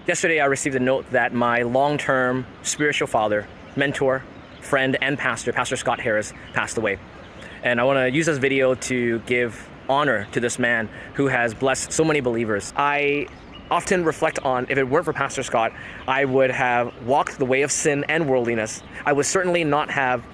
Yesterday I received a note that my long-term spiritual father, mentor, friend, and pastor, Pastor Scott Harris, passed away. And I want to use this video to give honor to this man who has blessed so many believers. I often reflect on, if it weren't for Pastor Scott, I would have walked the way of sin and worldliness. I would certainly not have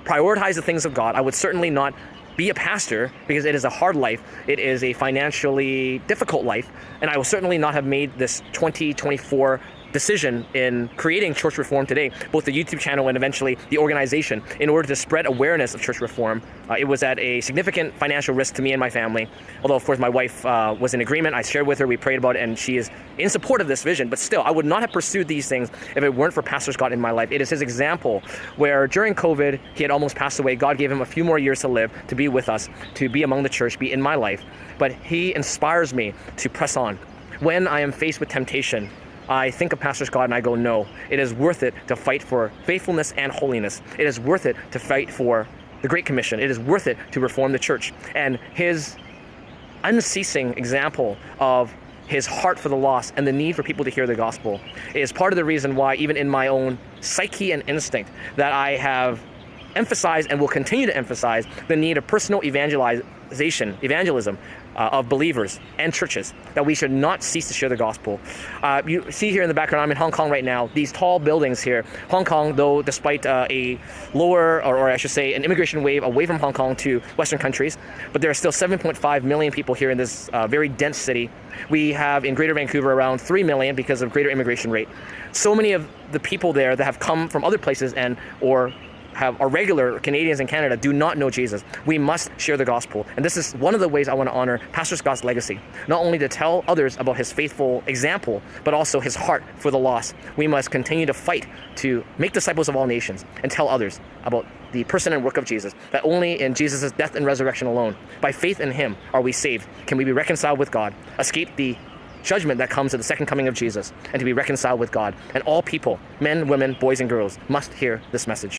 prioritized the things of God. I would certainly not be a pastor, because it is a hard life. It is a financially difficult life. And I will certainly not have made this 2024 decision in creating Church Reform today, both the YouTube channel and eventually the organization, in order to spread awareness of Church Reform. It was at a significant financial risk to me and my family. Although, of course, my wife was in agreement. I shared with her, we prayed about it, and she is in support of this vision. But still, I would not have pursued these things if it weren't for Pastor Scott in my life. It is his example where during COVID, he had almost passed away. God gave him a few more years to live, to be with us, to be among the church, be in my life. But he inspires me to press on. When I am faced with temptation, I think of Pastor Scott and I go, no, it is worth it to fight for faithfulness and holiness. It is worth it to fight for the Great Commission. It is worth it to reform the church. And his unceasing example of his heart for the lost and the need for people to hear the gospel is part of the reason why, even in my own psyche and instinct, that I have emphasized and will continue to emphasize the need of personal evangelism of believers and churches, that we should not cease to share the gospel. You see here in the background, I'm in Hong Kong right now, these tall buildings here. Hong Kong, though, despite a lower, or I should say, an immigration wave away from Hong Kong to Western countries, but there are still 7.5 million people here in this very dense city. We have in Greater Vancouver around 3 million because of greater immigration rate. So many of the people there that have come from other places and or are regular Canadians in Canada do not know Jesus. We must share the gospel. And this is one of the ways I want to honor Pastor Scott's legacy. Not only to tell others about his faithful example, but also his heart for the lost. We must continue to fight to make disciples of all nations and tell others about the person and work of Jesus, that only in Jesus' death and resurrection alone, by faith in him, are we saved. Can we be reconciled with God, escape the judgment that comes at the second coming of Jesus, and to be reconciled with God. And all people, men, women, boys, and girls, must hear this message.